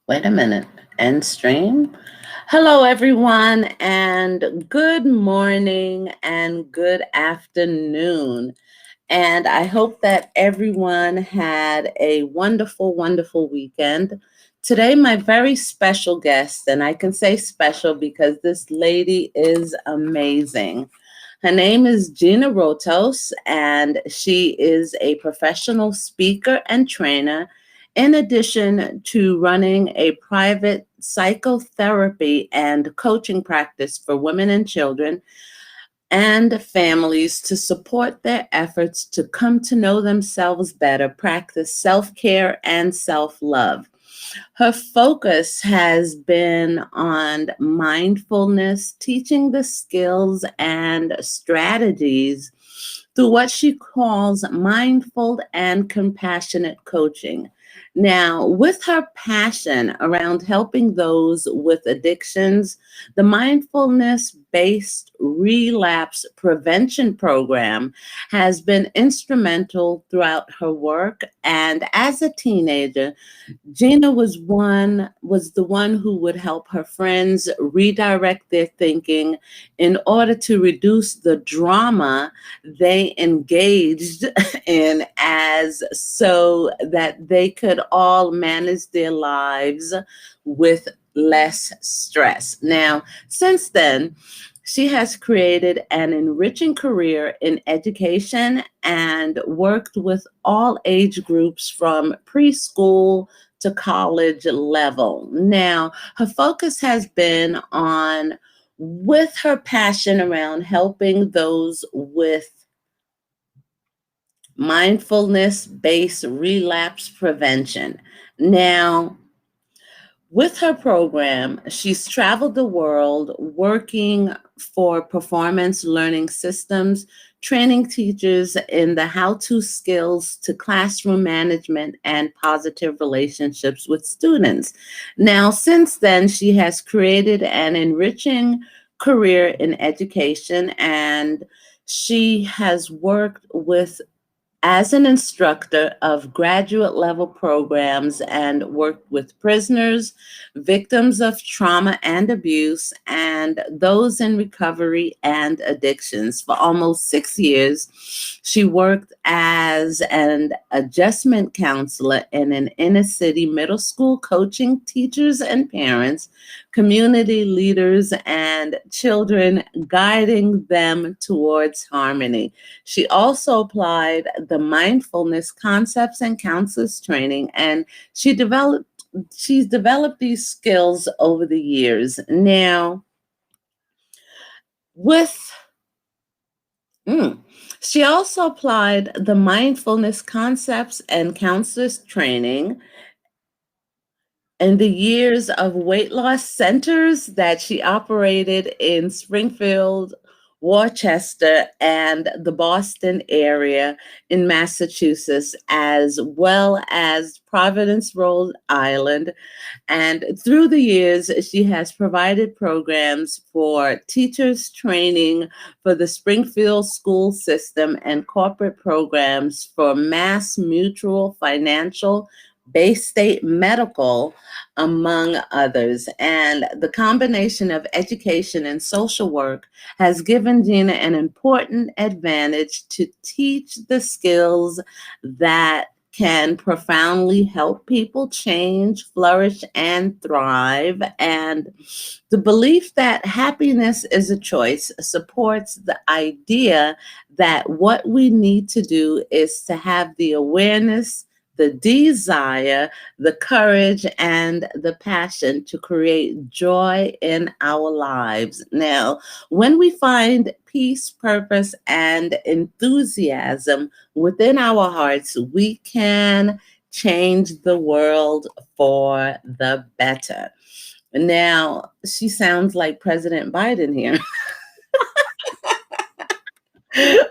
Wait a minute. End stream. Hello, everyone, and good morning and good afternoon. And I hope that everyone had a wonderful, wonderful weekend. Today, my very special guest, and I can say special because this lady is amazing. Her name is Gena Rotos, and she is a professional speaker and trainer, in addition to running a private psychotherapy and coaching practice for women and children and families to support their efforts to come to know themselves better, practice self care and self love. Her focus has been on mindfulness, teaching the skills and strategies through what she calls mindful and compassionate coaching. Now, with her passion around helping those with addictions, the mindfulness based relapse prevention program has been instrumental throughout her work. And as a teenager, Gina was the one who would help her friends redirect their thinking in order to reduce the drama they engaged in, as so that they could all manage their lives with less stress. Now, since then, she has created an enriching career in education and worked with all age groups from preschool to college level. Now, her focus has been on, with her passion around helping those with mindfulness based relapse prevention. Now, with her program, she's traveled the world working for performance learning systems, training teachers in the how to skills to classroom management and positive relationships with students. Now, since then, she has created an enriching career in education, and she has worked with as an instructor of graduate level programs and worked with prisoners, victims of trauma and abuse, and those in recovery and addictions. For almost 6 years, she worked as an adjustment counselor in an inner city middle school, coaching teachers and parents, community leaders, and children, guiding them towards harmony. She also applied the mindfulness concepts and counselors training, and she's developed these skills over the years. Now, with she also applied the mindfulness concepts and counselors training in the years of weight loss centers that she operated in Springfield, Worcester, and the Boston area in Massachusetts, as well as Providence, Rhode Island. And through the years, she has provided programs for teachers training for the Springfield school system and corporate programs for Mass Mutual Financial, Bay State Medical, among others. And the combination of education and social work has given Gena an important advantage to teach the skills that can profoundly help people change, flourish, and thrive. And the belief that happiness is a choice supports the idea that what we need to do is to have the awareness, the desire, the courage, and the passion to create joy in our lives. Now, when we find peace, purpose, and enthusiasm within our hearts, we can change the world for the better. Now, she sounds like President Biden here.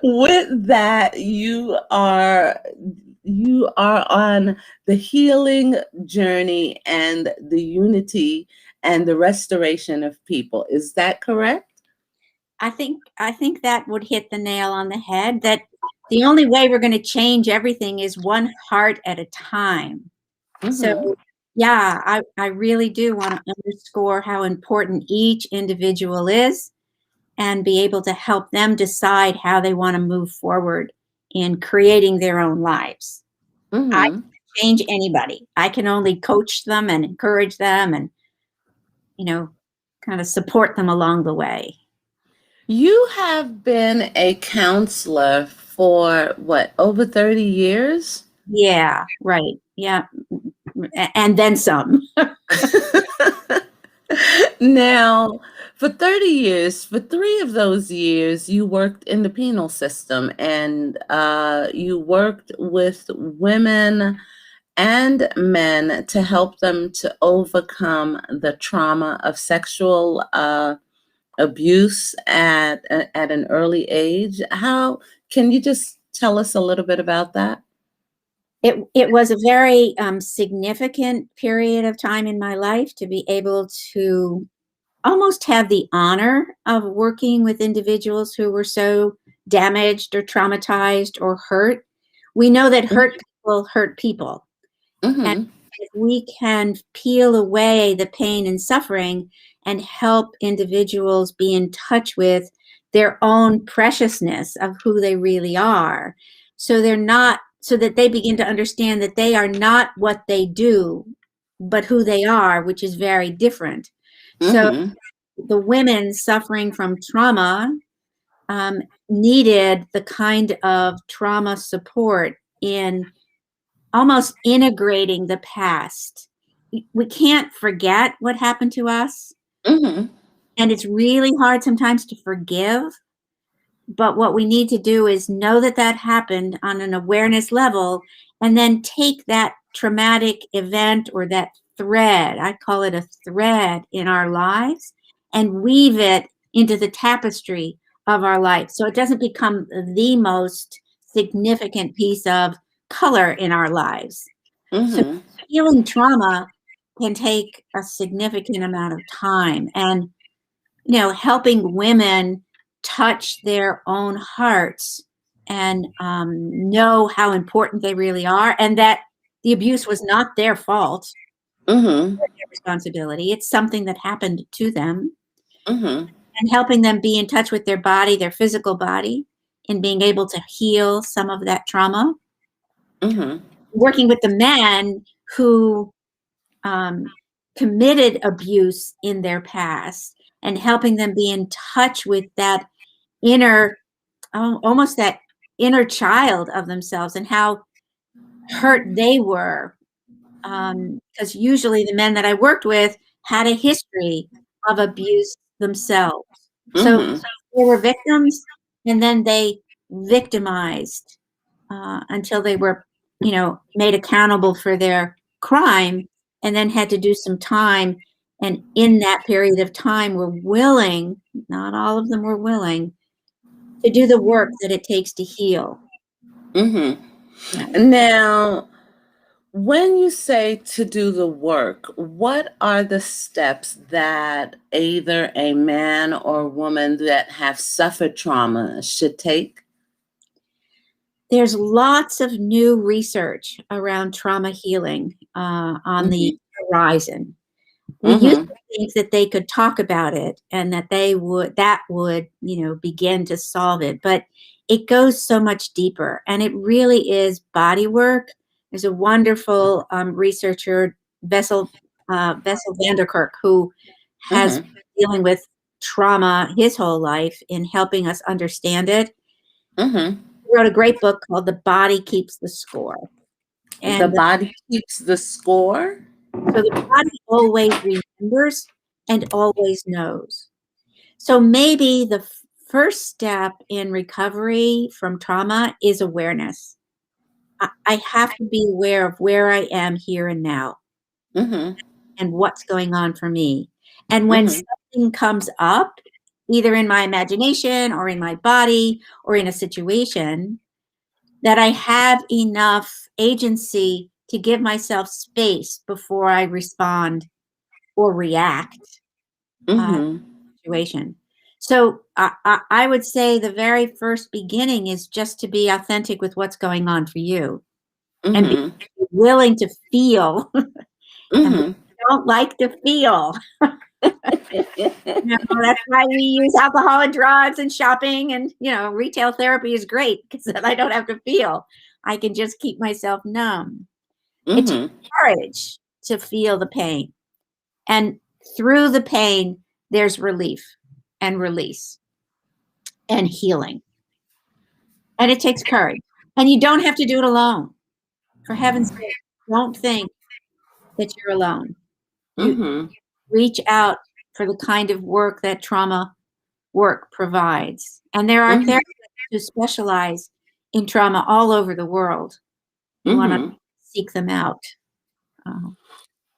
With that, you are on the healing journey and the unity and the restoration of people. Is that correct? I think that would hit the nail on the head, that the only way we're going to change everything is one heart at a time. Mm-hmm. So Yeah, I really do want to underscore how important each individual is and be able to help them decide how they want to move forward in creating their own lives. I Mm-hmm. can't change anybody. I can only coach them and encourage them and, you know, kind of support them along the way. You have been a counselor for what, over 30 years? Yeah, right. Yeah. And then some. Now, for 30 years, for 3 of those years, you worked in the penal system and you worked with women and men to help them to overcome the trauma of sexual abuse at an early age. How can you just tell us a little bit about that? It was a very significant period of time in my life to be able to almost have the honor of working with individuals who were so damaged or traumatized or hurt. We know that hurt people. And Mm-hmm. if we can peel away the pain and suffering and help individuals be in touch with their own preciousness of who they really are, so they're not, so that they begin to understand that they are not what they do, but who they are, which is very different. So Mm-hmm. the women suffering from trauma um, needed the kind of trauma support in almost integrating the past. We can't forget what happened to us, Mm-hmm. and it's really hard sometimes to forgive. But what we need to do is know that that happened on an awareness level and then take that traumatic event or that thread, I call it a thread in our lives, and weave it into the tapestry of our life. So it doesn't become the most significant piece of color in our lives. So Mm-hmm. healing trauma can take a significant amount of time. And helping women touch their own hearts and know how important they really are, and that the abuse was not their fault, Mm-hmm. their responsibility. It's something that happened to them, Mm-hmm. and helping them be in touch with their body, their physical body, and being able to heal some of that trauma. Mm-hmm. Working with the men who um, committed abuse in their past and helping them be in touch with that inner, almost that inner child of themselves and how hurt they were. Because usually the men that I worked with had a history of abuse themselves. So Mm-hmm. they were victims and then they victimized until they were, made accountable for their crime and then had to do some time. And in that period of time, were willing, not all of them were willing, to do the work that it takes to heal. Mm-hmm. Yeah. Now, when you say to do the work, what are the steps that either a man or woman that have suffered trauma should take? There's lots of new research around trauma healing on the Mm-hmm. horizon. We used Mm-hmm. to think that they could talk about it and that would begin to solve it, but it goes so much deeper, and it really is body work. There's a wonderful researcher, Bessel Vanderkirk, who has Mm-hmm. been dealing with trauma his whole life in helping us understand it. Mm-hmm. He wrote a great book called The Body Keeps the Score. The And body keeps the score. so the body always remembers and always knows. So maybe the first step in recovery from trauma is awareness. I have to be aware of where I am here and now Mm-hmm. and what's going on for me. And when Mm-hmm. something comes up, either in my imagination or in my body or in a situation, that I have enough agency to give myself space before I respond or react to Mm-hmm. the situation. So I would say the very first beginning is just to be authentic with what's going on for you and be Mm-hmm. willing to feel and we Mhm. don't like to feel. That's why we use alcohol and drugs and shopping, and retail therapy is great because then I don't have to feel. I can just keep myself numb. It takes Mhm. courage to feel the pain. And through the pain, there's relief and release and healing. And it takes courage. And you don't have to do it alone. For heaven's sake, don't think that you're alone. You Mhm. reach out for the kind of work that trauma work provides. And there are Mhm. therapists who specialize in trauma all over the world. You want to Mhm. seek them out. Uh,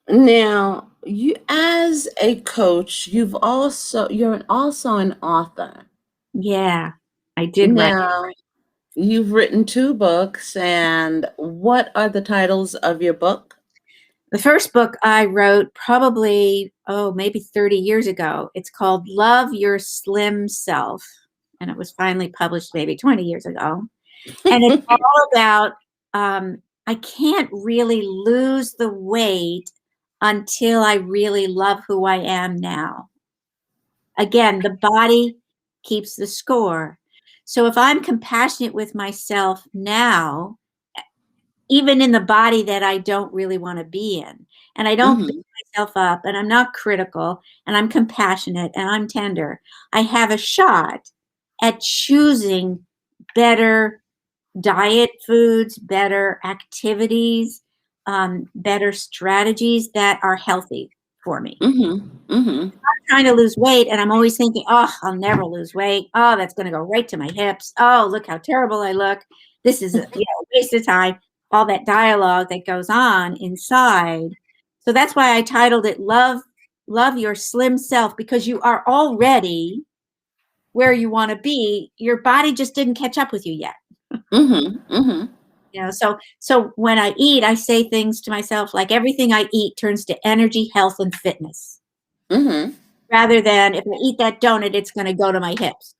Now, you as a coach, you're also an author. yeah, I did write. Now, you've written two books, and what are the titles of your book? The first book I wrote probably, maybe 30 years ago. It's called Love Your Slim Self. And it was finally published maybe 20 years ago. And it's all about I can't really lose the weight until I really love who I am now. Again, the body keeps the score. So if I'm compassionate with myself now, even in the body that I don't really want to be in, and I don't beat Mhm. myself up, and I'm not critical, and I'm compassionate, and I'm tender, I have a shot at choosing better diet foods, better activities, better strategies that are healthy for me. Mhm. Mhm. I'm trying to lose weight, and I'm always thinking, oh, I'll never lose weight. Oh, that's going to go right to my hips. Oh, look how terrible I look. This is a waste of time. All that dialogue that goes on inside. So that's why I titled it Love Your Slim Self, because you are already where you want to be. Your body just didn't catch up with you yet. Mhm. Mhm. So when I eat, I say things to myself like everything I eat turns to energy, health, and fitness, Mhm. rather than if I eat that donut, it's going to go to my hips.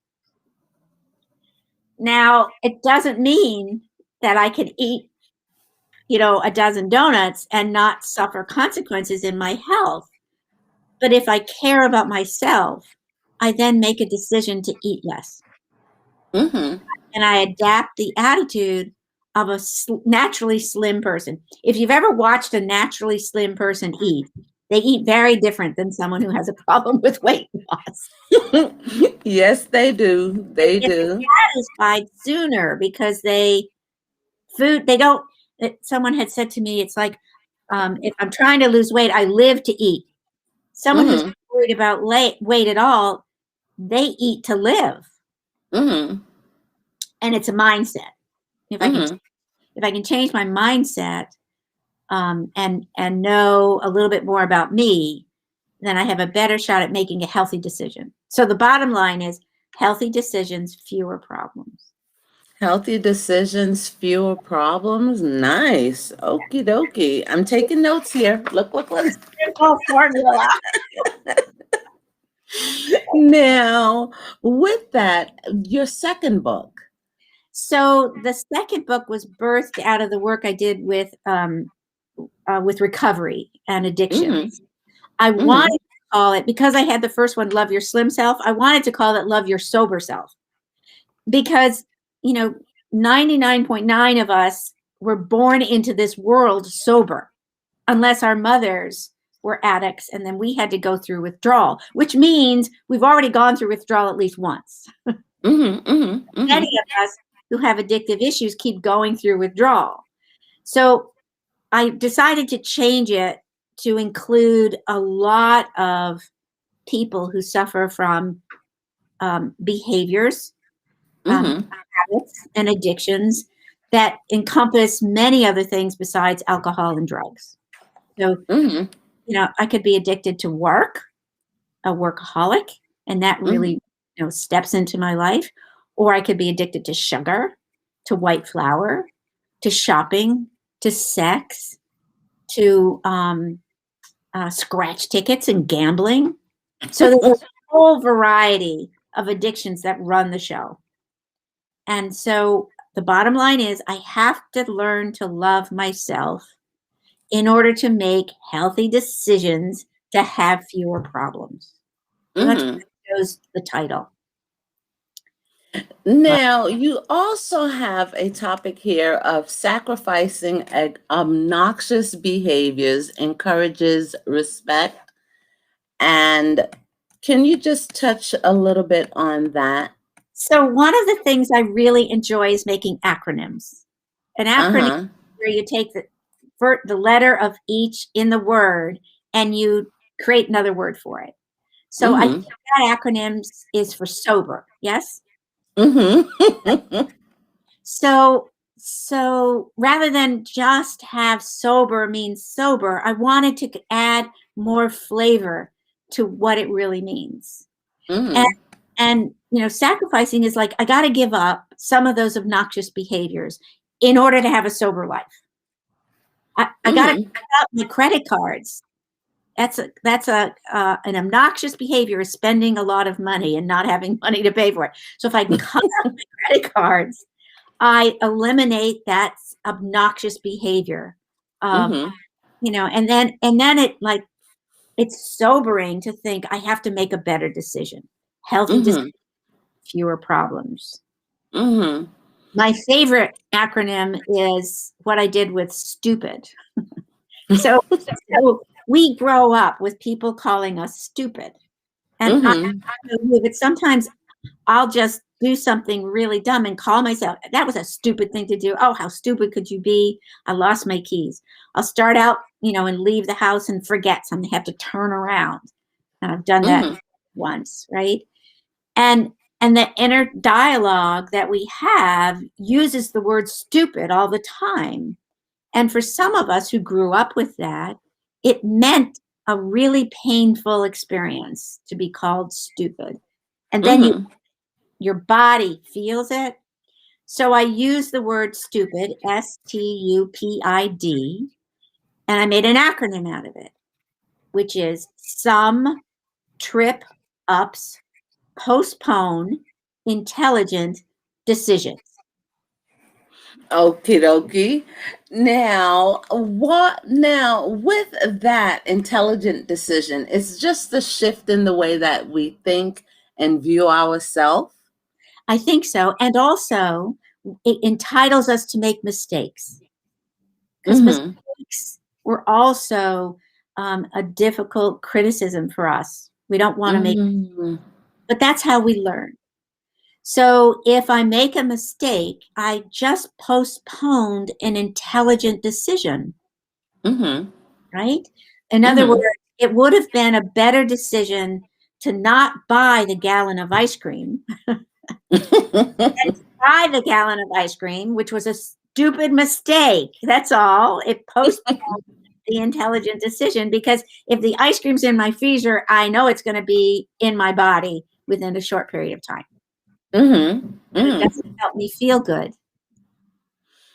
Now, it doesn't mean that I can eat, a dozen donuts and not suffer consequences in my health. But if I care about myself, I then make a decision to eat less. Mhm. And I adapt the attitude of a naturally slim person. If you've ever watched a naturally slim person eat, they eat very different than someone who has a problem with weight loss. Yes, they do. They They get do. satisfied sooner because they don't. Someone had said to me, it's like, if I'm trying to lose weight, I live to eat. Someone who's Mhm. not worried about weight at all, they eat to live, Mhm. and it's a mindset. If I can, Mhm. if I can change my mindset, and know a little bit more about me, then I have a better shot at making a healthy decision. So the bottom line is healthy decisions, fewer problems. Healthy decisions, fewer problems. Nice. Okie dokie. I'm taking notes here. Look, look, look. Simple formula. Now, with that, your second book. So the second book was birthed out of the work I did with recovery and addiction. Mhm. I wanted Mhm. to call it, because I had the first one, Love Your Slim Self. I wanted to call it Love Your Sober Self, because you know 99.9 of us were born into this world sober, unless our mothers were addicts, and then we had to go through withdrawal, which means we've already gone through withdrawal at least once. Mhm. Mhm. Many Mhm. of us who have addictive issues keep going through withdrawal. So I decided to change it to include a lot of people who suffer from behaviors, Mhm. habits, and addictions that encompass many other things besides alcohol and drugs. So, Mhm. I could be addicted to work, a workaholic, and that Mhm. really, steps into my life. Or I could be addicted to sugar, to white flour, to shopping, to sex, to scratch tickets and gambling. So there's a whole variety of addictions that run the show. And so the bottom line is I have to learn to love myself in order to make healthy decisions to have fewer problems. So that's Mm-hmm. why I chose the title. But Now, you also have a topic here of sacrificing obnoxious behaviors encourages respect. And can you just touch a little bit on that? so one of the things I really enjoy is making acronyms. An acronym Uh-huh. where you take the letter of each in the word and you create another word for it. So I think Mm-hmm. that acronym is for sober. Yes. Mm-hmm. So rather than just have sober means sober, I wanted to add more flavor to what it really means. And Mm-hmm. and sacrificing is like I got to give up some of those obnoxious behaviors in order to have a sober life. I got to Mm-hmm. cut out my credit cards. That's an obnoxious behavior is spending a lot of money and not having money to pay for it. So if I cut out my credit cards, I eliminate that obnoxious behavior. Um, Mm-hmm. and then it's sobering to think I have to make a better decision, healthy decision, Mm-hmm. fewer problems. Mm-hmm. My favorite acronym is what I did with stupid. So we grow up with people calling us stupid. And I Mm-hmm. don't know you, but sometimes I'll just do something really dumb and call myself, that was a stupid thing to do. Oh, how stupid could you be? I lost my keys. I'll start out, and leave the house and forget something, have to turn around. And I've done that Mm-hmm. once, right? And and the inner dialogue that we have uses the word stupid all the time. And for some of us who grew up with that, it meant a really painful experience to be called stupid. And then Mm-hmm. your body feels it. So I use the word stupid, STUPID, and I made an acronym out of it, which is some trip ups postpone intelligent decisions. Okie dokie. Now with that intelligent decision, it's just the shift in the way that we think and view ourselves. I think so. And also, it entitles us to make mistakes because Mm-hmm. mistakes were also a difficult criticism for us. We don't want to make, Mm-hmm. but that's how we learn. So if I make a mistake, I just postponed an intelligent decision, Mm-hmm. right? In other words, Mm-hmm. it would have been a better decision to not buy the gallon of ice cream and to buy the gallon of ice cream, which was a stupid mistake. That's all. It postponed the intelligent decision because if the ice cream's in my freezer, I know it's going to be in my body within a short period of time. Mm-hmm. But it Mm-hmm. doesn't help me feel good.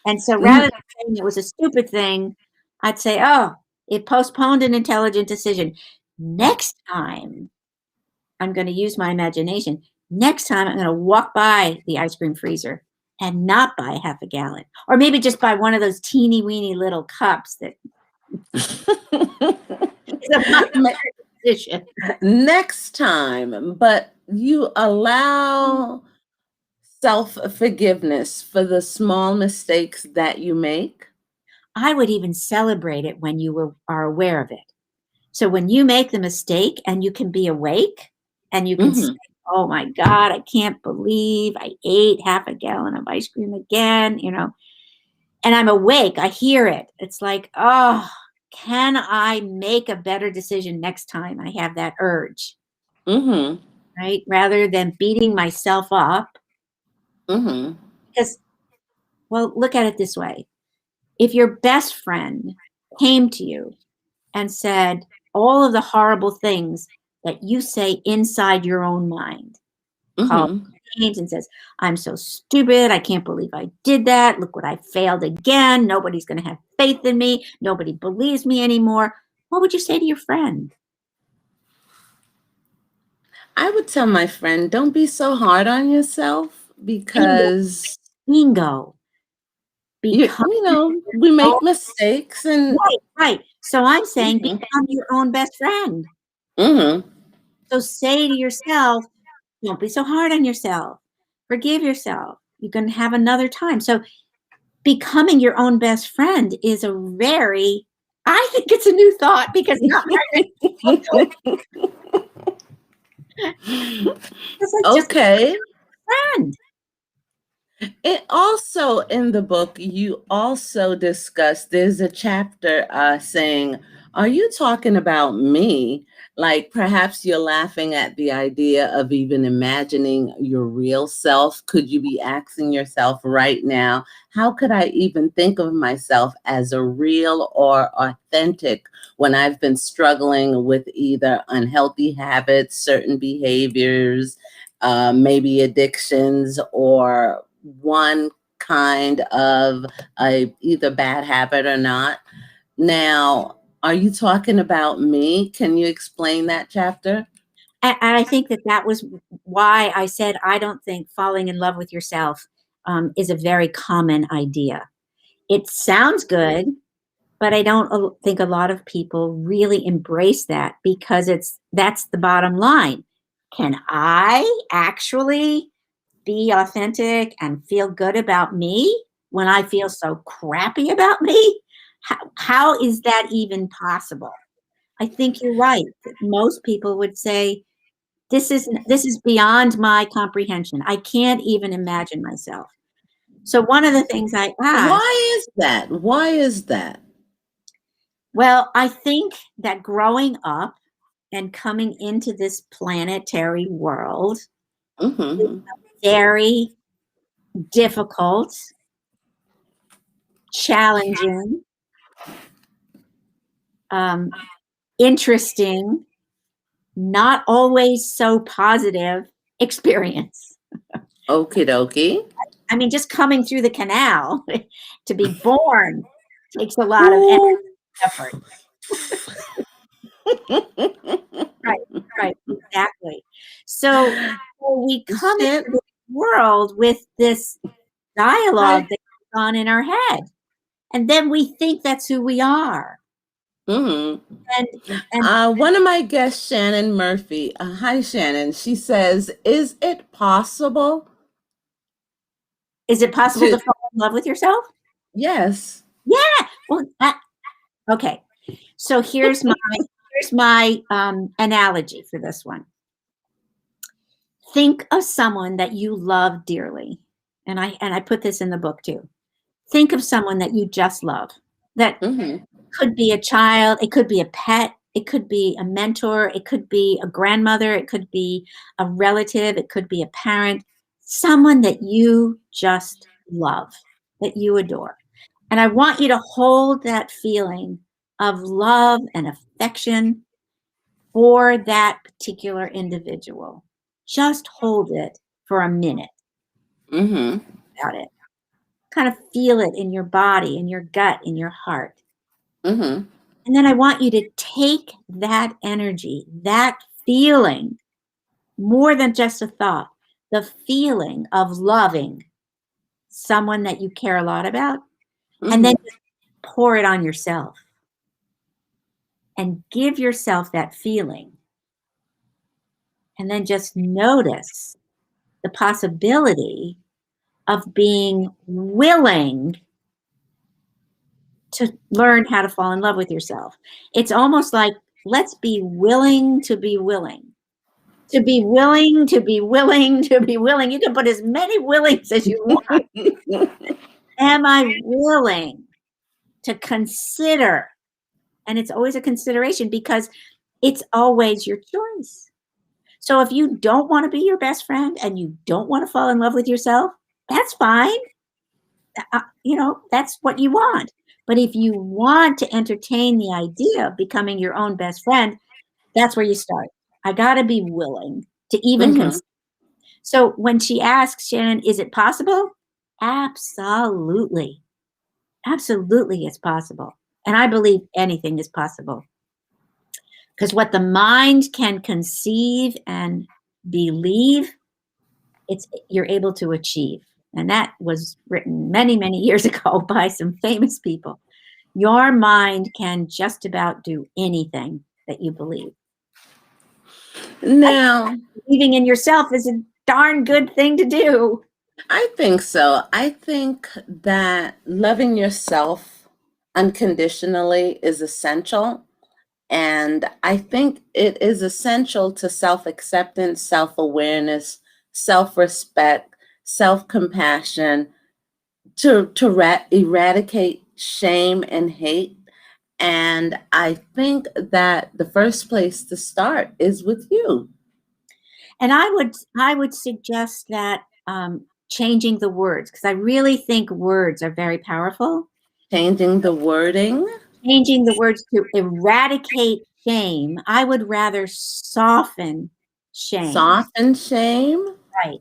And so rather than saying it was a stupid thing, I'd say, oh, it postponed an intelligent decision. Next time, I'm going to use my imagination. Next time, I'm going to walk by the ice cream freezer and not buy half a gallon, or maybe just buy one of those teeny weeny little cups that is a much better decision. Next time, but you allow self forgiveness for the small mistakes that you make. I would even celebrate it when are aware of it. So when you make the mistake and you can be awake and you can say, Mm-hmm. oh my God, I can't believe I ate half a gallon of ice cream again, and I'm awake. I hear it. It's like, oh, can I make a better decision next time I have that urge, Mm-hmm. right? Rather than beating myself up. Mm-hmm. Because, well, look at it this way. If your best friend came to you and said all of the horrible things that you say inside your own mind, called Mm-hmm. names and says, I'm so stupid. I can't believe I did that. Look what I failed again. Nobody's going to have faith in me. Nobody believes me anymore. What would you say to your friend? I would tell my friend, don't be so hard on yourself Bingo. because Bingo. Become we your make own, mistakes and right, right. So I'm saying mhm, become your own best friend. mhm. So say to yourself, don't be so hard on yourself. Forgive yourself. You can have another time. So becoming your own best friend is a very, I think it's a new thought because not very many people do it. Because it's just a Okay. friend. It also in the book, you also discuss, there's a chapter saying, are you talking about me? Like perhaps you're laughing at the idea of even imagining your real self. Could you be asking yourself right now, how could I even think of myself as a real or authentic when I've been struggling with either unhealthy habits, certain behaviors, maybe addictions, or one kind of either bad habit or not. Now, are you talking about me? Can you explain that chapter? And I think that that was why I said I don't think falling in love with yourself is a very common idea. It sounds good, but I don't think a lot of people really embrace that because that's the bottom line. Can I actually be authentic and feel good about me when I feel so crappy about me? How is that even possible? I think you're right. That most people would say this is beyond my comprehension. I can't even imagine myself. So one of the things I ask, Why is that? Why is that? well, I think that growing up and coming into this planetary world is Mm-hmm. very difficult, challenging, um, interesting, not always so positive experience. Okie dokie. I mean, just coming through the canal to be born takes a lot of Ooh. effort. Right, right, exactly. So we come Shit. into the world with this Hi. dialogue that goes on in our head, and then we think that's who we are. Mm-hmm. And and One of my guests, Shannon Murphy. Hi, Shannon. She says, "Is it possible is it possible to?" to fall in love with yourself? Yes. Yeah. Well, okay. So here's my analogy for this one. Think of someone that you love dearly, and I put this in the book too. Think of someone that you just love. That Mm-hmm. could be a child, it could be a pet, it could be a mentor, it could be a grandmother, it could be a relative, it could be a parent, someone that you just love, that you adore. And I want you to hold that feeling of love and affection for that particular individual. Just hold it for a minute Mm-hmm. about it. Kind of feel it in your body, in your gut, in your heart. Mm-hmm. And then I want you to take that energy, that feeling, more than just a thought, the feeling of loving someone that you care a lot about, and then Mm-hmm. just pour it on yourself and give yourself that feeling. And then just notice the possibility of being willing to learn how to fall in love with yourself. It's almost like let's be willing to be willing. To be willing, to be willing, to be willing. You can put as many willings as you want. Am I willing to consider? And it's always a consideration because it's always your choice. So if you don't want to be your best friend and you don't want to fall in love with yourself, that's fine. That's what you want. But if you want to entertain the idea of becoming your own best friend, that's where you start. I got to be willing to even Mm-hmm. consider. So when she asks Shannon, is it possible? Absolutely. Absolutely, it's possible. And I believe anything is possible because what the mind can conceive and believe, it's you're able to achieve. and that was written many, many years ago by some famous people. Your mind can just about do anything that you believe. Now, Believing in yourself is a darn good thing to do. I think so. I think that loving yourself unconditionally is essential. And I think it is essential to self acceptance, self awareness, self respect, self compassion, to eradicate shame and hate. And I think that the first place to start is with you. And I would suggest that changing the words, because I really think words are very powerful. Changing the wording. Changing the words to eradicate shame. I would rather soften shame. Soften shame. Right.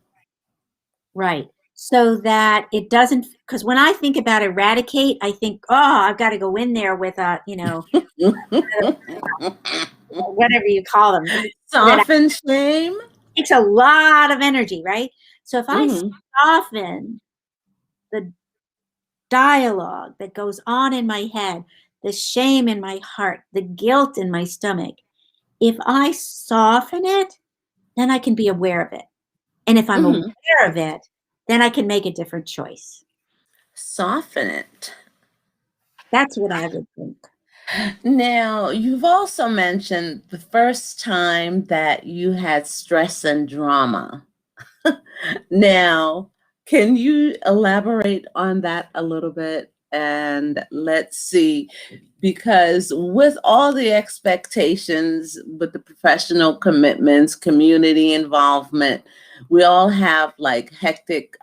Right. So that it doesn't, because when I think about eradicate, I think, oh, I've got to go in there with a, whatever you call them. That Soften shame. takes a lot of energy, right? So if I Hmm. soften the dialogue that goes on in my head, the shame in my heart, the guilt in my stomach, if I soften it, then I can be aware of it. And if I'm Hmm. aware of it, then I can make a different choice. Soften it. That's what I would think. Now, you've also mentioned the first time that you had stress and drama. Now, can you elaborate on that a little bit? And let's see, because with all the expectations, with the professional commitments, community involvement, we all have like hectic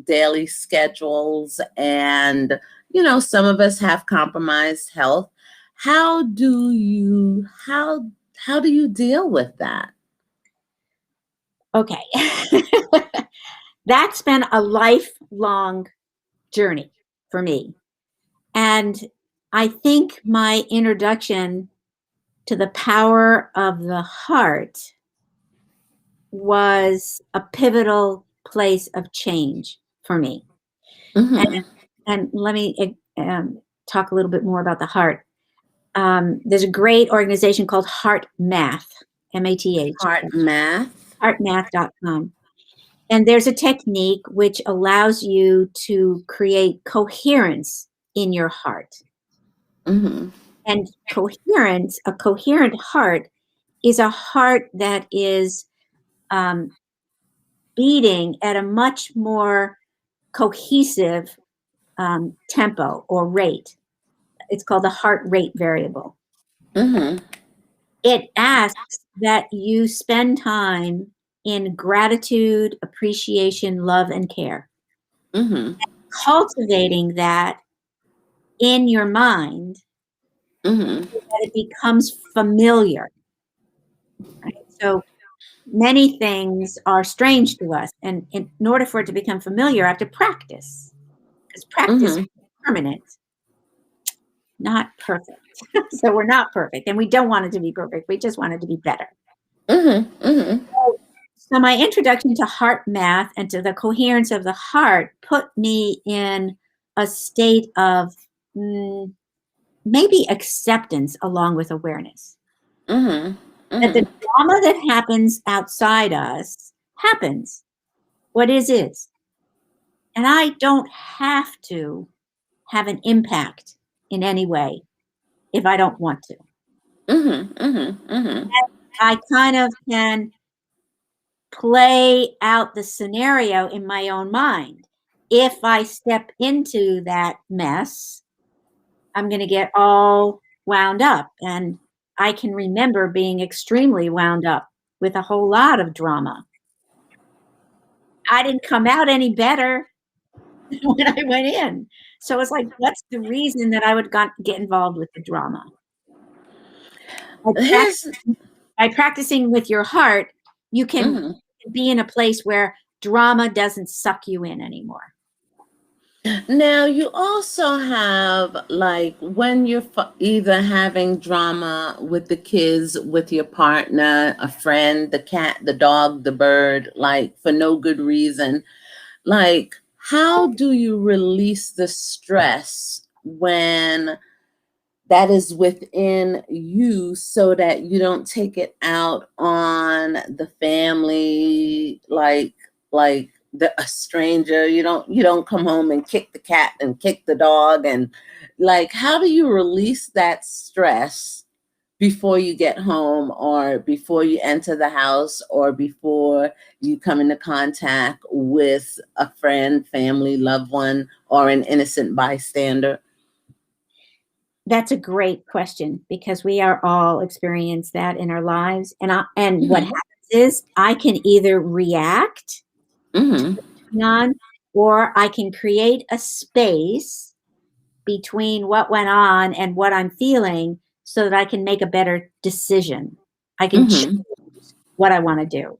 daily schedules, and some of us have compromised health. How do you deal with that? Okay. That's been a lifelong journey for me. And I think my introduction to the power of the heart was a pivotal place of change for me. And, Hmm. and let me talk a little bit more about the heart. There's a great organization called Heart Math, MATH, Heart math. heartmath.com. And there's a technique which allows you to create coherence in your heart. Hmm. And coherence, a coherent heart, is a heart that is um, beating at a much more cohesive tempo or rate. It's called the heart rate variable. Hmm. It asks that you spend time in gratitude, appreciation, love, and care. Hmm. Cultivating that in your mind Hmm. so that it becomes familiar. Right? So many things are strange to us. And in order for it to become familiar, I have to practice because practice Hmm. is permanent, not perfect. So we're not perfect and we don't want it to be perfect. We just want it to be better. Hmm. Hmm. So my introduction to heart math and to the coherence of the heart put me in a state of maybe acceptance along with awareness. Hmm. That the Hmm. drama that happens outside us happens. What is. And I don't have to have an impact in any way if I don't want to. Hmm. Hmm. Hmm. I kind of can play out the scenario in my own mind. If I step into that mess, I'm going to get all wound up. And I can remember being extremely wound up with a whole lot of drama. I didn't come out any better when I went in. So it's like, what's the reason that I would get involved with the drama? By, Here's by practicing with your heart, you can mhm. be in a place where drama doesn't suck you in anymore. Now you also have like when you're either having drama with the kids, with your partner, a friend, the cat, the dog, the bird, like for no good reason. Like, how do you release the stress when that is within you so that you don't take it out on the family, like a stranger. You don't come home and kick the cat and kick the dog, and like, how do you release that stress before you get home, or before you enter the house, or before you come into contact with a friend, family, loved one, or an innocent bystander? That's a great question, because we are all experience that in our lives. And what Mhm. happens is I can either react to Mhm. what's going on, or I can create a space between what went on and what I'm feeling so that I can make a better decision. I can choose Mhm. what I want to do,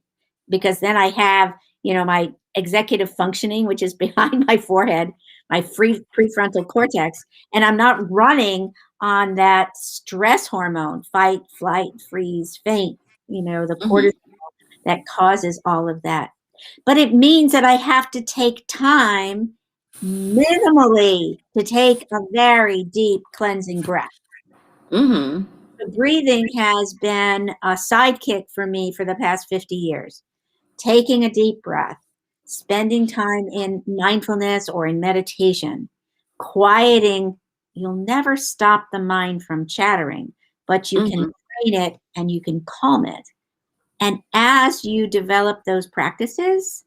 because then I have, my executive functioning, which is behind my forehead, my free prefrontal cortex, and I'm not running on that stress hormone, fight, flight, freeze, faint, the cortisol Mhm. that causes all of that. But it means that I have to take time minimally to take a very deep cleansing breath. Mhm. So breathing has been a sidekick for me for the past 50 years. Taking a deep breath, spending time in mindfulness or in meditation, quieting. You'll never stop the mind from chattering, but you can Mhm. train it and you can calm it. And as you develop those practices,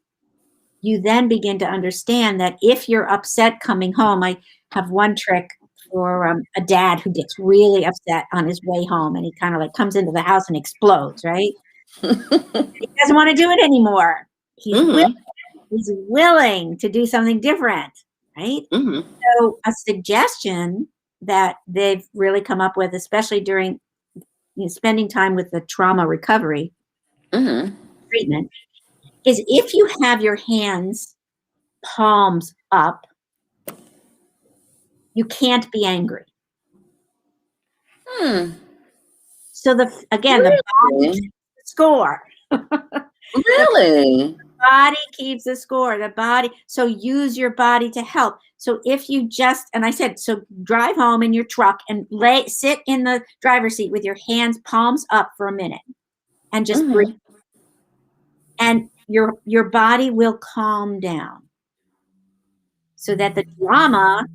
you then begin to understand that if you're upset coming home, I have one trick for a dad who gets really upset on his way home, and he kind of like comes into the house and explodes, right? He doesn't want to do it anymore. Mhm. He's willing to do something different, right? Mhm. So a suggestion that they've really come up with, especially during spending time with the trauma recovery Mhm. treatment, is if you have your hands palms up, you can't be angry. Hmm. So again, the body Really? keeps the score. The Really? body keeps the score. The body. So use your body to help. So if you just, and I said, so drive home in your truck and sit in the driver's seat with your hands palms up for a minute and just breathe. Mhm. And your body will calm down so that the drama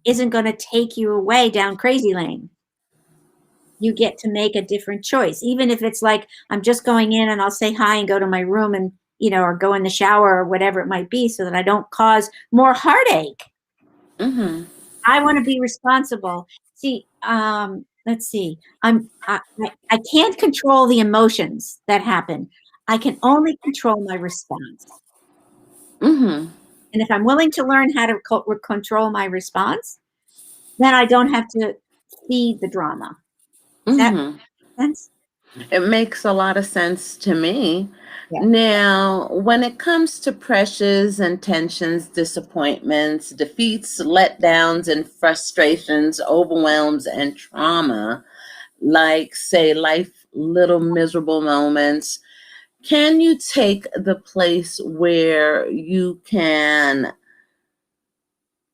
isn't going to take you away down crazy lane. You get to make a different choice. Even if it's like, I'm just going in and I'll say hi and go to my room and, or go in the shower or whatever it might be so that I don't cause more heartache. Mhm. I want to be responsible. See, let's see. I can't control the emotions that happen. I can only control my response. Mhm. And if I'm willing to learn how to control my response, then I don't have to feed the drama. Does that Mhm. make sense? It makes a lot of sense to me. Yeah. Now, when it comes to pressures and tensions, disappointments, defeats, letdowns, and frustrations, overwhelms, and trauma, like, say, life little miserable moments, can you take the place where you can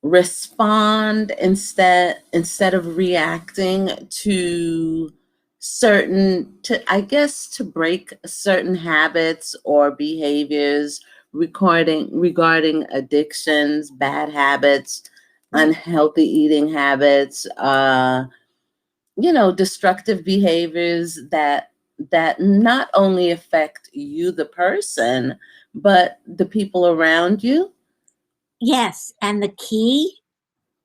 respond instead of reacting to to break certain habits or behaviors, regarding addictions, bad habits, Right. unhealthy eating habits, destructive behaviors that not only affect you, the person, but the people around you? Yes. And the key,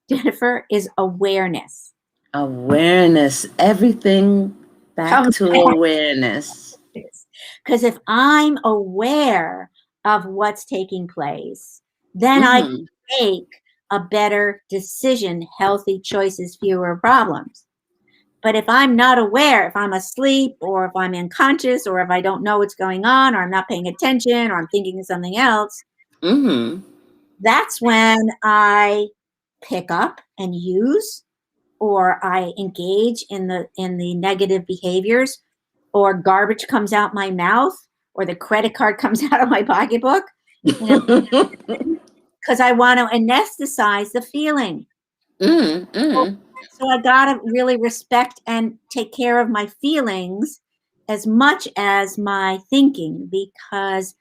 Jennifer, is awareness. Awareness, everything back Comes to back awareness. to this. Because if I'm aware of what's taking place, then I Mhm. can make a better decision, healthy choices, fewer problems. But if I'm not aware, if I'm asleep or if I'm unconscious or if I don't know what's going on or I'm not paying attention or I'm thinking of something else, Mhm. that's when I pick up and use, or I engage in the negative behaviors, or garbage comes out my mouth, or the credit card comes out of my pocketbook. You know, because I want to anesthetize the feeling. Mm, So mm, so I gotta really respect and take care of my feelings as much as my thinking, because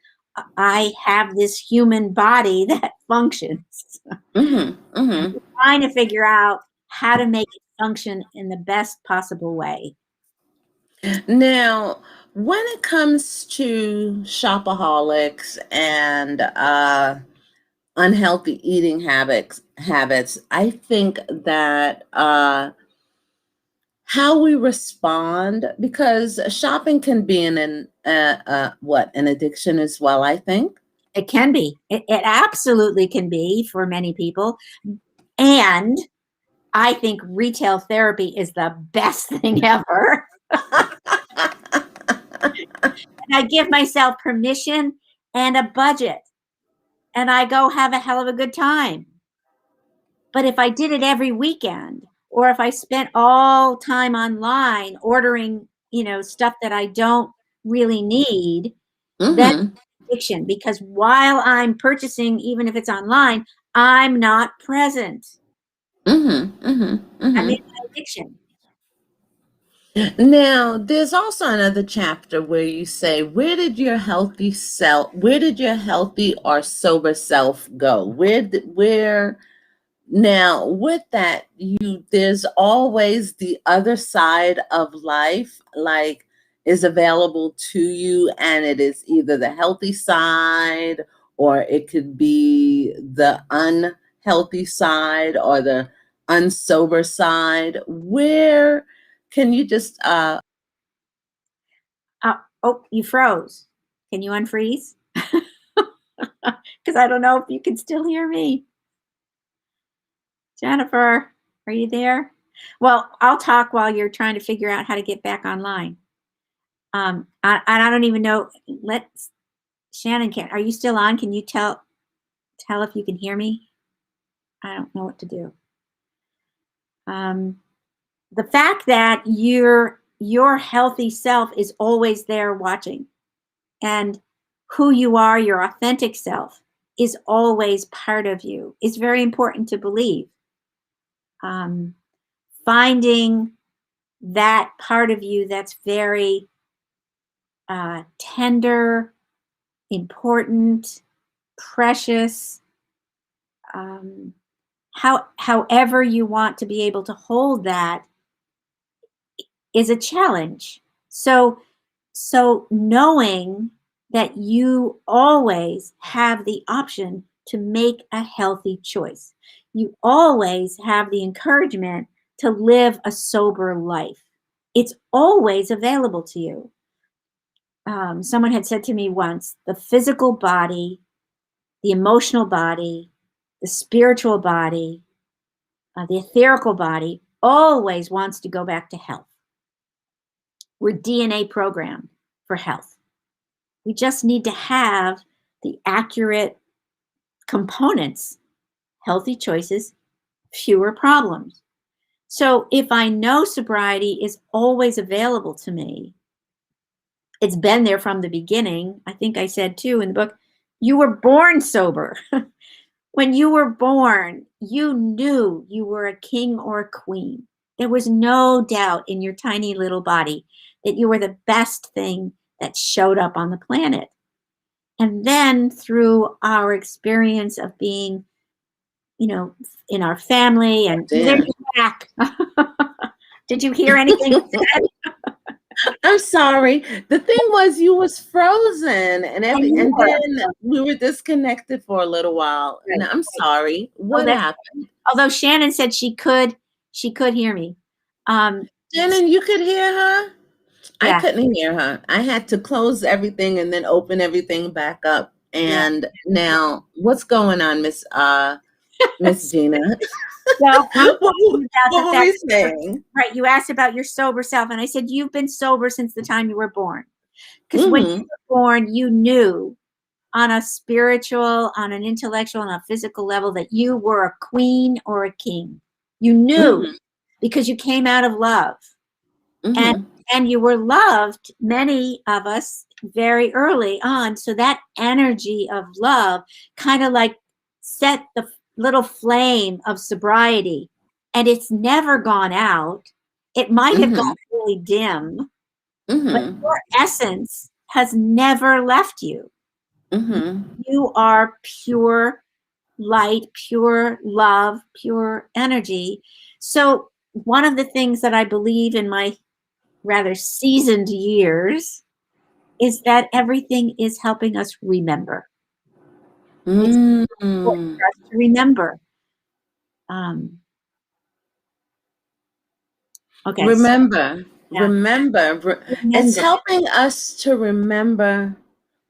I have this human body that functions. mm, mm. Trying to figure out how to make it function in the best possible way. Now, when it comes to shopaholics and unhealthy eating habits, I think that how we respond, because shopping can be an addiction as well, I think. It can be. It absolutely can be for many people. And I think retail therapy is the best thing ever. And I give myself permission and a budget, and I go have a hell of a good time. But if I did it every weekend, or if I spent all time online ordering, stuff that I don't really need, then Mhm, addiction, because while I'm purchasing, even if it's online, I'm not present. mhm, mhm, I'm in mhm. my addiction. Now, there's also another chapter where you say, where did your healthy or sober self go? Where Now, with that, there's always the other side of life, like is available to you, and it is either the healthy side or it could be the unhealthy side or the unsober side. Where can you just Oh, you froze. Can you unfreeze? Because I don't know if you can still hear me. Jennifer, are you there? Well, I'll talk while you're trying to figure out how to get back online. I don't even know. Let's Shannon, are you still on? Can you tell if you can hear me? I don't know what to do. Um, the fact that your healthy self is always there watching, and who you are, your authentic self, is always part of you, is very important to believe. Um, Finding that part of you that's very tender, important, precious, um, however you want to be able to hold that, is a challenge. So knowing that you always have the option to make a healthy choice. You always have the encouragement to live a sober life. It's always available to you. Someone had said to me once, the physical body, the emotional body, the spiritual body, the etherical body always wants to go back to health. We're DNA programmed for health. We just need to have the accurate components, healthy choices, fewer problems. So if I know sobriety is always available to me, it's been there from the beginning. I think I said too in the book, you were born sober. When you were born, you knew you were a king or a queen. There was no doubt in your tiny little body that you were the best thing that showed up on the planet. And then through our experience of being, in our family, and there there? you're back. Did you hear anything I said? I'm sorry. The thing was you was frozen And you and were. then we were disconnected for a little while. And Right, I'm right. sorry. Oh, What that's happened? although Shannon said she could hear me. Um, Shannon, you could hear her? I yeah, couldn't hear her. I had to close everything and then open everything back up. yeah. And now what's going on, Miss Gina? Well, I'm what, talking about the what were fact we that saying? right, you asked about your sober self, and I said you've been sober since the time you were born. Because when you Mm-hmm. were born, you knew on a spiritual, on an intellectual, on a physical level that you were a queen or a king. You knew Mm-hmm. because you came out of love. And Mm-hmm. and you were loved, many of us, very early on. So that energy of love kind of like set the little flame of sobriety and it's never gone out. It might have Mm-hmm. gone really dim, but Mm-hmm. your essence has never left you. Mm-hmm. You are pure light, pure love, pure energy. So, one of the things that I believe in my rather seasoned years is that everything is helping us remember. It's important Mm. for us to remember. Um, okay, so Remember, yeah, remember, it's remember. helping us to remember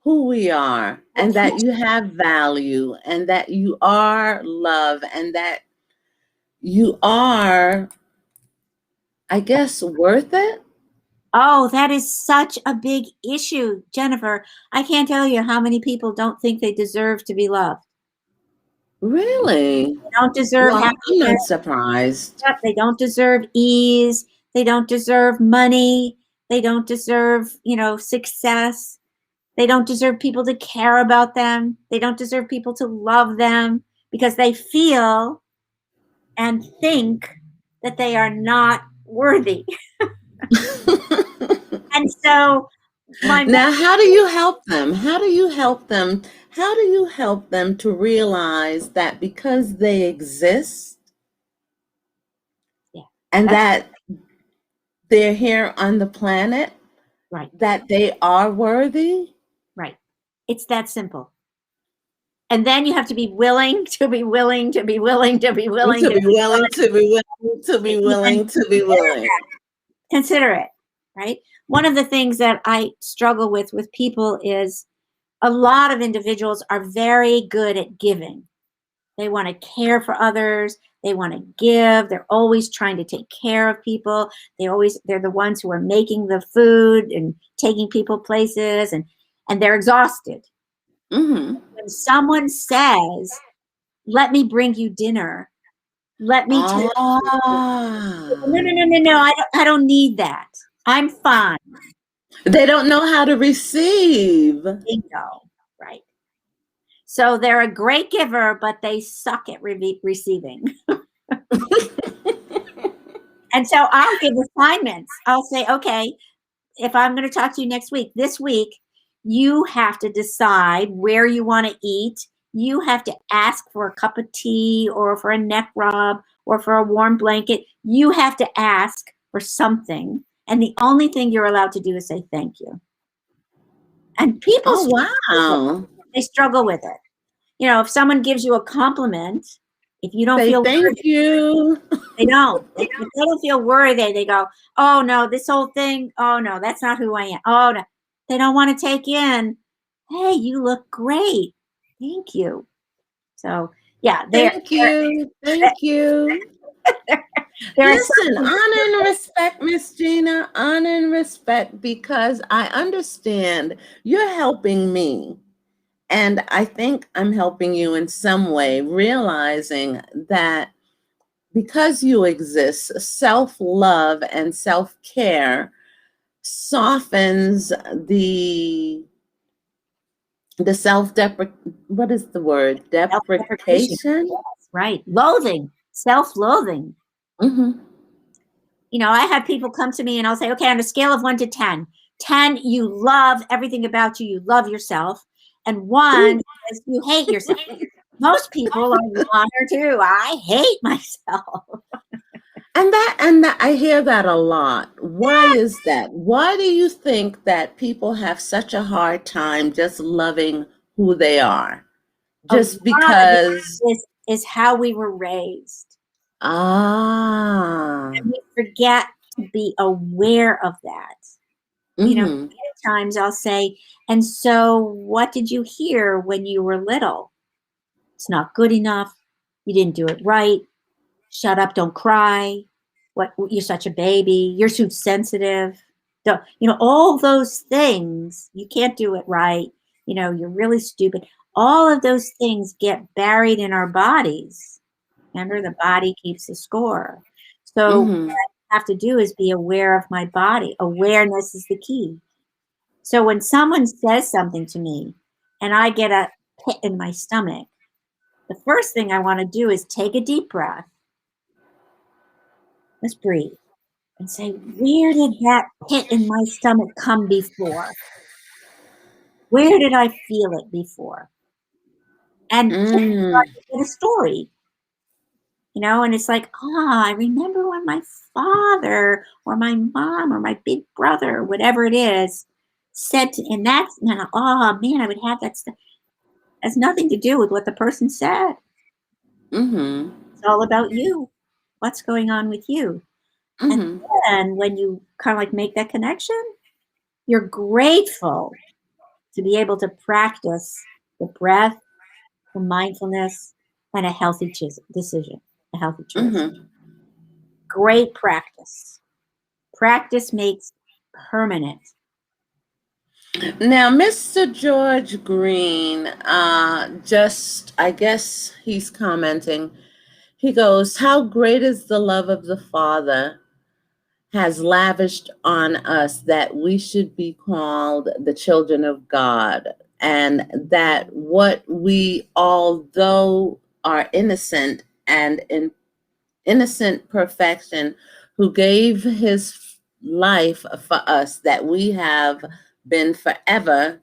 who we are and that you have value and that you are love and that you are, I guess, worth it. Oh, that is such a big issue, Jennifer. I can't tell you how many people don't think they deserve to be loved. Really? They don't deserve Well, I'm happiness. not surprised. Yep, they don't deserve ease. They don't deserve money. They don't deserve, success. They don't deserve people to care about them. They don't deserve people to love them because they feel and think that they are not worthy. And so my Now, how do you help them? How do you help them? How do you help them to realize that because they exist yeah, and that's that they're here on the planet, right, that they are worthy? right. It's that simple. And then you have to be willing to be willing to be willing to be willing To to be be willing, to be willing, to be willing and willing, to be willing. consider it, right? One of the things that I struggle with people is a lot of individuals are very good at giving. They want to care for others. They want to give. They're always trying to take care of people. They're the ones who are making the food and taking people places and they're exhausted. Mm-hmm. When someone says, "Let me bring you dinner. Let me take you," no, Ah, no, no, no, no. I don't need that. I'm fine. they don't know how to receive. Bingo. Right. So they're a great giver, but they suck at receiving. And so I'll give assignments. I'll say, okay, if I'm going to talk to you next week, this week, you have to decide where you want to eat. You have to ask for a cup of tea or for a neck rub or for a warm blanket. You have to ask for something. And the only thing you're allowed to do is say thank you. And people Oh, struggle with it. wow. They struggle with it. If someone gives you a compliment, if you don't Say feel thank worthy, you. they don't. If they don't feel worthy, they go, "Oh no, this whole thing. Oh no, that's not who I am." Oh no, they don't want to take in. Hey, you look great. Thank you. So yeah, Thank you. they're, Thank you. they're Listen, honor and respect, Miss Gina. Honor and respect because I understand you're helping me. And I think I'm helping you in some way, realizing that because you exist, self love and self care softens the self deprecate. What is the word? self-deprecation. Deprecation. Yes, right. Loathing, self-loathing. Hmm. I have people come to me and I'll say, okay, on a scale of 1 to 10, 10, you love everything about you. You love yourself. And 1 is you hate yourself. Most people are 1 or 2. I hate myself. And that I hear that a lot. Why is that? Why do you think that people have such a hard time just loving who they are? A Just lot of it because is how we were raised. ah. And we forget to be aware of that. Mhm. Many times I'll say, and so what did you hear when you were little? It's not good enough. You didn't do it right. Shut up, don't cry. What, you're such a baby. You're too sensitive. Don't, all those things. You can't do it right. You're really stupid. All of those things get buried in our bodies. Remember, the body keeps the score. So what Mhm. I have to do is be aware of my body. Awareness is the key. So when someone says something to me and I get a pit in my stomach, the first thing I want to do is take a deep breath. Let's breathe and say, where did that pit in my stomach come before? Where did I feel it before? And just start Mm. with a story, and it's like, I remember when my father or my mom or my big brother, or whatever it is, said to, and that's, oh man, I would have that stuff. Has nothing to do with what the person said. Mm-hmm. It's all about you. What's going on with you? And Mm-hmm. then when you kind of like make that connection, you're grateful to be able to practice the breath, the mindfulness, and a healthy decision, a healthy choice. Mm-hmm. Great practice. Practice makes permanent. Now, Mr. George Green, just, I guess he's commenting. He goes, how great is the love of the Father has lavished on us that we should be called the children of God, and that what we, although are innocent and in innocent perfection, who gave his life for us, that we have been forever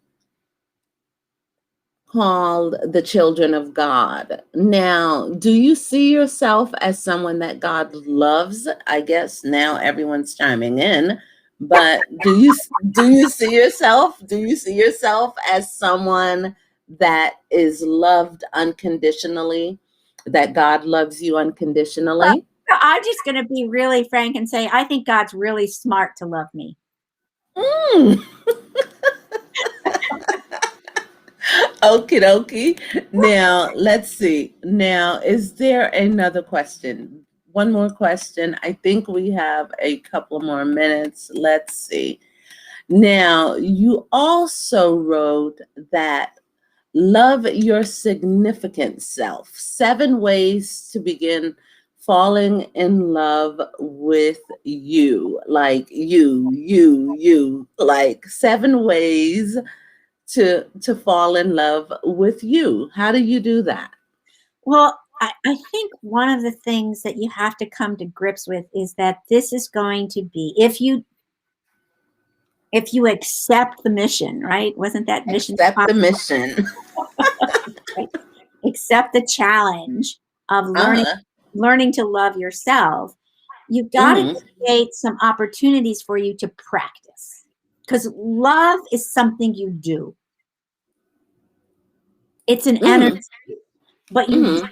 called the children of God. Now, do you see yourself as someone that God loves? I guess now everyone's chiming in, but do you see yourself? Do you see yourself as someone that is loved unconditionally? That God loves you Well, unconditionally? I'm just going to be really frank and say, I think God's really smart to love me. Mm. Okie dokie. Now, let's see. Now, is there another question? One more question. I think we have a couple more minutes. Let's see. Now, you also wrote that love your significant self. 7 ways to begin falling in love with you. Like you. Like 7 ways to fall in love with you. How do you do that? Well, I think one of the things that you have to come to grips with is that this is going to be, if you accept the mission, right? Wasn't that mission? Accept the mission. Right? Accept the challenge of learning Uh-huh. learning to love yourself. You've got to Mm-hmm. create some opportunities for you to practice, because love is something you do. It's an energy, Mm-hmm. but you do, Mm-hmm.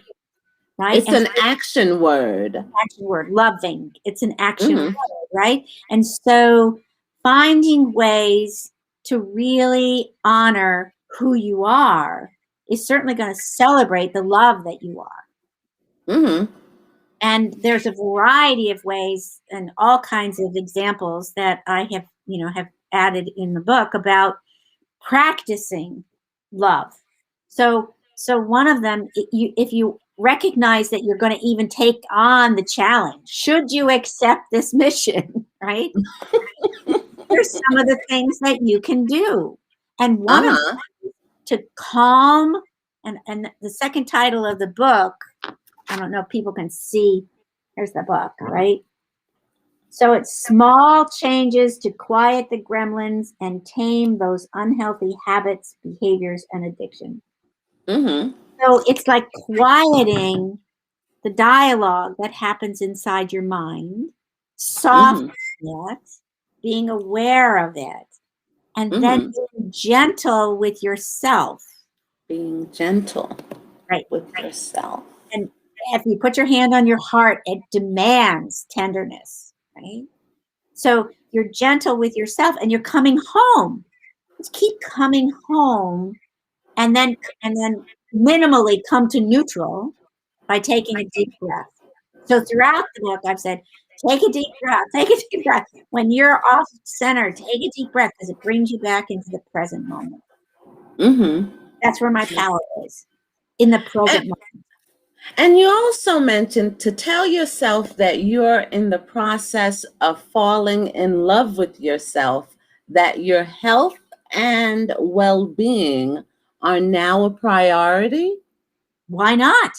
right? It's And so an action word. action word, loving. It's an action Mm-hmm. word, right? And so finding ways to really honor who you are is certainly going to celebrate the love that you are. Mm-hmm. And there's a variety of ways and all kinds of examples that I have added in the book about practicing love. So one of them, if you recognize that you're going to even take on the challenge, should you accept this mission, right? Here's some of the things that you can do. And one of them, Uh-huh. to calm, and the second title of the book, I don't know if people can see, here's the book, right? So it's small changes to quiet the gremlins and tame those unhealthy habits, behaviors, and addiction. Mm-hmm. So it's like quieting the dialogue that happens inside your mind, softening Mm-hmm. it, being aware of it, and then Mm-hmm. being gentle with yourself. Being gentle Right. with yourself. And if you put your hand on your heart, it demands tenderness, right? So you're gentle with yourself and you're coming home. Just keep coming home, and then minimally come to neutral by taking a deep breath. So throughout the book, I've said, take a deep breath, take a deep breath. When you're off center, take a deep breath because it brings you back into the present moment. Mm-hmm. That's where my power is, in the present And, moment. and you also mentioned to tell yourself that you're in the process of falling in love with yourself, that your health and well-being are now a priority. Why not?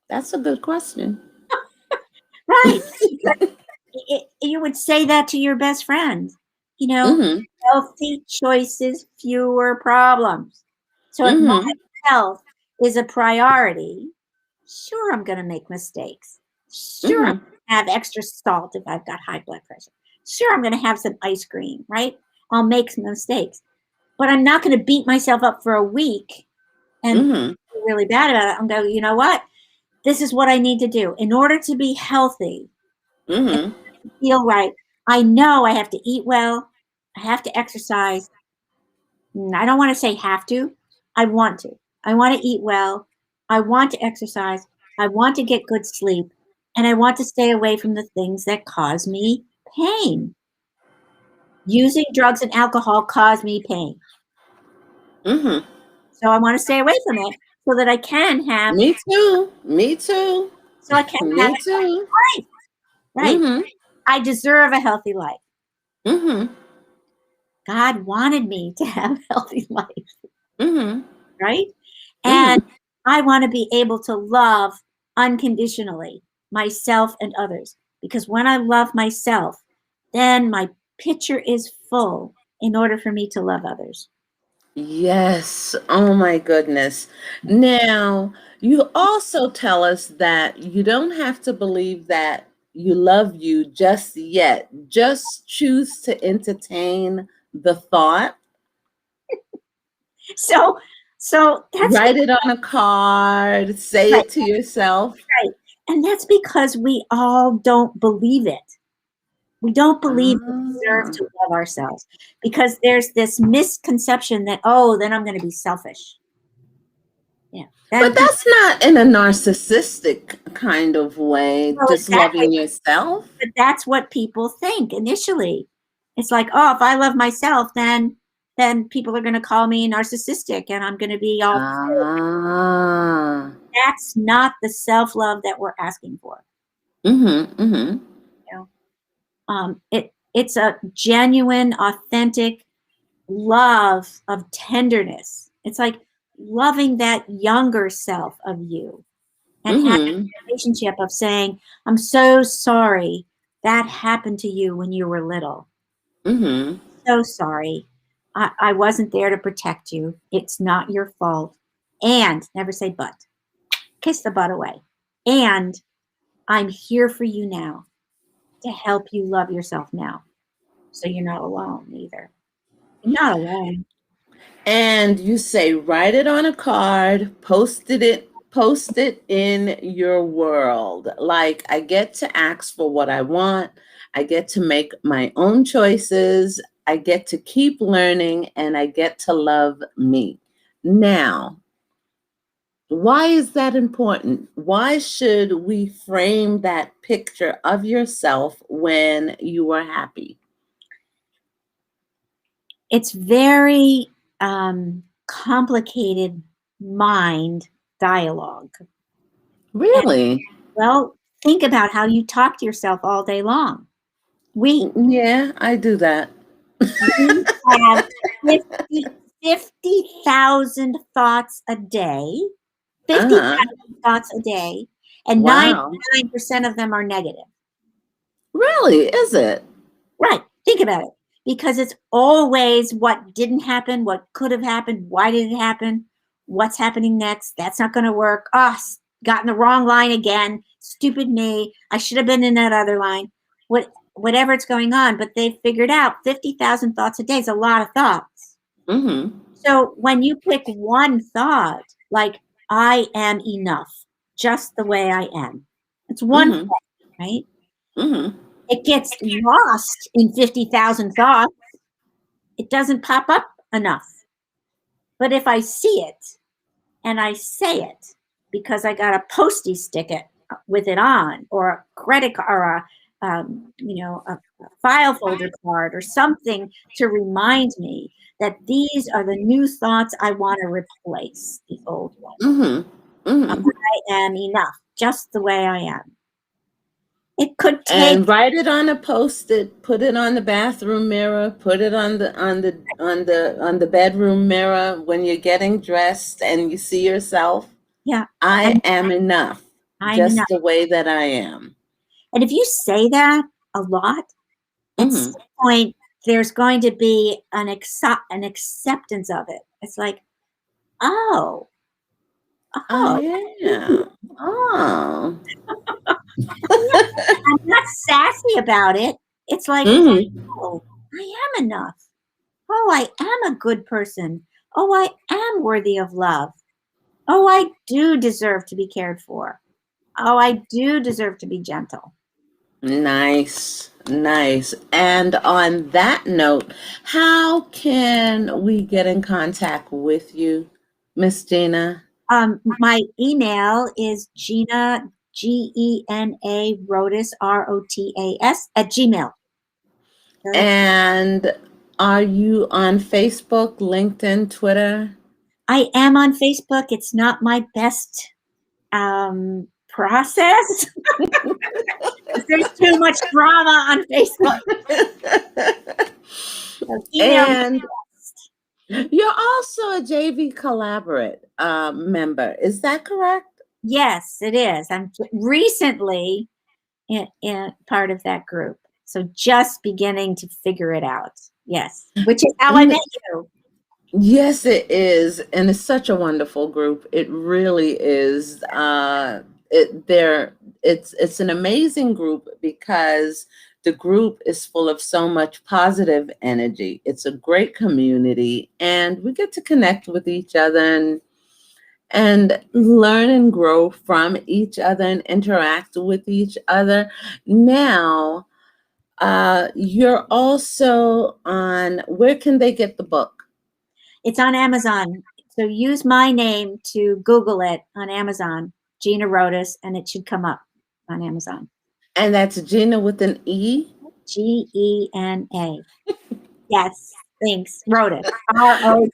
That's a good question. Right. You would say that to your best friend. You know, Mhm. healthy choices, fewer problems. So if my Mhm. health is a priority, sure, I'm going to make mistakes. Sure, I'm Mhm. going to have extra salt if I've got high blood pressure. Sure, I'm going to have some ice cream, right? I'll make some mistakes. But I'm not going to beat myself up for a week and Mhm. feel really bad about it. I'm going, you know what? This is what I need to do. In order to be healthy, Mhm. feel right. I know I have to eat well. I have to exercise. I don't want to say have to. I want to. I want to eat well. I want to exercise. I want to get good sleep. And I want to stay away from the things that cause me pain. Using drugs and alcohol cause me pain. Mhm. So I want to stay away from it so that I can have, Me too. Me too. so I can have Me too. a life. Right. Mhm. I deserve a healthy life. Mhm. God wanted me to have a healthy life. Mhm. Right? And Mhm. I want to be able to love unconditionally myself and others. Because when I love myself, then my picture is full in order for me to love others. Yes. Oh my goodness. Now, you also tell us that you don't have to believe that you love you just yet. Just choose to entertain the thought. So, so that's Write it on a card, say right, it to yourself. right. And that's because we all don't believe it. We don't believe we deserve Ah. to love ourselves because there's this misconception that, oh, then I'm going to be selfish. Yeah. But Then that's not in a narcissistic kind of way, well, just exactly. loving yourself. But that's what people think initially. It's like, oh, if I love myself, then people are going to call me narcissistic, and I'm going to be all. Ah. That's not the self love that we're asking for. Mhm. Mhm. You know, it's a genuine, authentic love of tenderness. It's like loving that younger self of you and having Mhm. a relationship of saying, I'm so sorry that happened to you when you were little. Mhm. So sorry. I wasn't there to protect you. It's not your fault. And never say but. Kiss the butt away. And I'm here for you now to help you love yourself now. So you're not alone either. You're not alone. And you say write it on a card, post it in your world. Like I get to ask for what I want. I get to make my own choices. I get to keep learning and I get to love me. Now, why is that important? Why should we frame that picture of yourself when you are happy? It's very complicated mind dialogue. And Really? well, think about how you talk to yourself all day long. We Yeah, I do that. We have 50,000 thoughts a day, Uh-huh. 50,000 thoughts a day, and Wow. 99% of them are negative. Really? Is it? Right. Think about it. Because it's always what didn't happen, what could have happened, why did it happen, what's happening next, that's not going to work. Oh, got in the wrong line again. Stupid me. I should have been in that other line. Whatever it's going on, but they've figured out 50,000 thoughts a day is a lot of thoughts. Mhm. So when you pick one thought, like I am enough, just the way I am, it's one Mhm. thought, right? Mhm. It gets lost in 50,000 thoughts. It doesn't pop up enough. But if I see it and I say it because I got a postie stick it with it on, or a credit card, or a file folder card, or something to remind me that these are the new thoughts I want to replace the old ones. Mhm. Mhm. I am enough, just the way I am. It could take, And write it on a post-it, put it on the bathroom mirror, put it on the bedroom mirror when you're getting dressed and you see yourself. yeah, I I'm, am enough, I'm just enough. the way that I am. And if you say that a lot, at Hmm. some point, there's going to be an acceptance of it. It's like, oh, oh, I am. Oh. I'm not sassy about it. It's like, Hmm. oh, I am enough. Oh, I am a good person. Oh, I am worthy of love. Oh, I do deserve to be cared for. Oh, I do deserve to be gentle. Nice, nice. And on that note, how can we get in contact with you, Miss Gina? My email is Gena, Gena Rotas, Rotas, at Gmail. Okay. And are you on Facebook, LinkedIn, Twitter? I am on Facebook. It's not my best process. There's too much drama on Facebook. So email me And first. you're also a JV Collaborate member. Is that correct? Yes, it is. I'm recently in part of that group. So just beginning to figure it out. Yes, which is how I met you. Yes, it is, and it's such a wonderful group. It really is. It's an amazing group because the group is full of so much positive energy. It's a great community, and we get to connect with each other and learn and grow from each other and interact with each other. Now, you're also on. Where can they get the book? It's on Amazon. So use my name to Google it on Amazon, Gena Rotas, and it should come up on Amazon. And that's Gina with an E. Gena. Yes, thanks. Rotas. Rotas.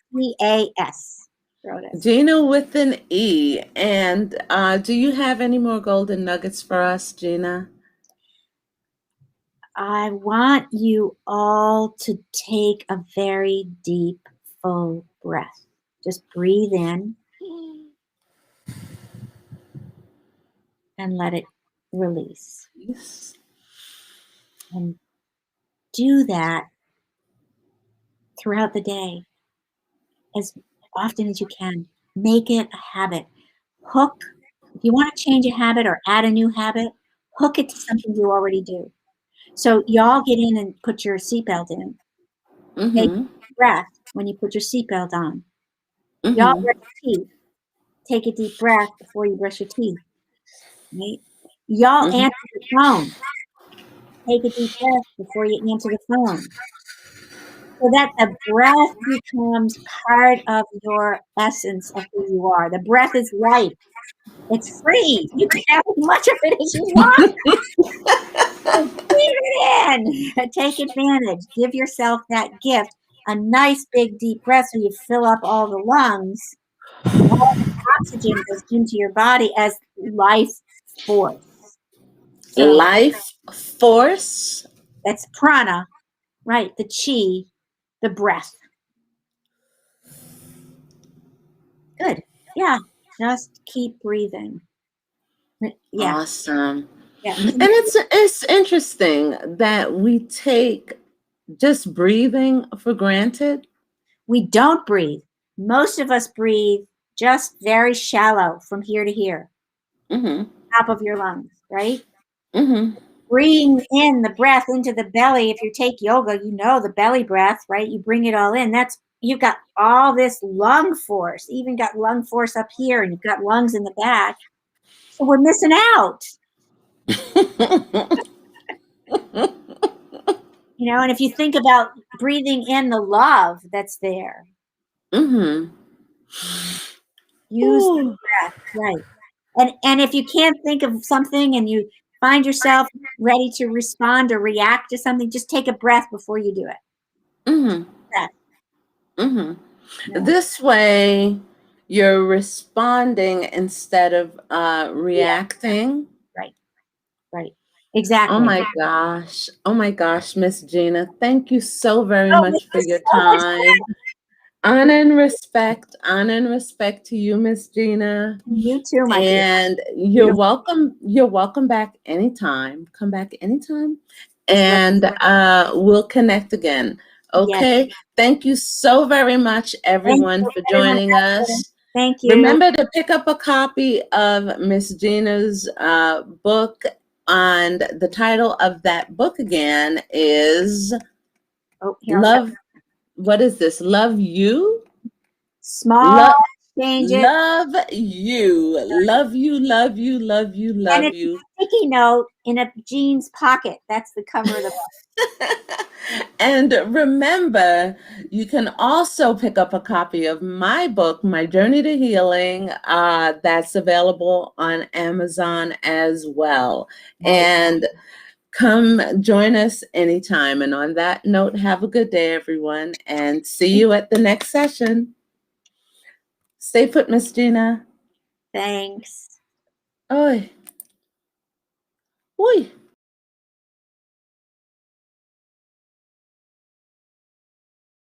Rotas. Gina with an E. And do you have any more golden nuggets for us, Gina? I want you all to take a very deep, full breath. Just breathe in and let it release. Yes. And do that throughout the day as often as you can. Make it a habit. Hook, if you want to change a habit or add a new habit, hook it to something you already do. So y'all get in and put your seatbelt in. Take Mm-hmm. a breath when you put your seatbelt on. Y'all Mm-hmm. brush your teeth. Take a deep breath before you brush your teeth. Right? Y'all Mm-hmm. answer the phone. Take a deep breath before you answer the phone. So that the breath becomes part of your essence of who you are. The breath is life. It's free. You can have as much of it as you want. So breathe it in. Take advantage. Give yourself that gift. A nice big deep breath so you fill up all the lungs. All the oxygen goes into your body as life force. So Life force. that's prana, right? The chi, the breath. Good. Yeah. Just keep breathing. Yeah. Awesome. Yeah. And it's interesting that we take just breathing for granted. We don't breathe. Most of us breathe just very shallow from here to here, Mm-hmm. top of your lungs, right? Mm-hmm. Bring in the breath into the belly. If you take yoga, you know the belly breath, right? You bring it all in. That's you've got all this lung force, even got lung force up here, and you've got lungs in the back. So we're missing out. And if you think about breathing in the love that's there, Mm-hmm. use the Ooh. breath, right? And if you can't think of something and you find yourself ready to respond or react to something, just take a breath before you do it. Mm-hmm. Breath. Mm-hmm. Yeah. This way, you're responding instead of Yeah. reacting. Right. Right. Oh Exactly. my gosh. Oh my gosh, Miss Gena. Thank you so very Oh, this much for was your so much time. Honor and respect to you, Miss Gena. fun. You too, my dear. And you're Beautiful. welcome. You're welcome back anytime. Come back anytime. Just let And we'll connect again. yes. Okay. Thank you so very much, Thank everyone, you, for everyone joining out there. us. Thank you. Remember to pick up a copy of Miss Gena's book. And the title of that book again is Oh, here I'll Love. What is this? Love You? small Love. changes. Love you. Love you, love you, love you, And love it's a you. sticky note in a jeans pocket. That's the cover of the And remember, you can also pick up a copy of my book, My Journey to Healing, that's available on Amazon as well. Nice. And come join us anytime. And on that note, have a good day, everyone, and see you at the next session. Stay put, Miss Gena. Thanks. Oi. Oi.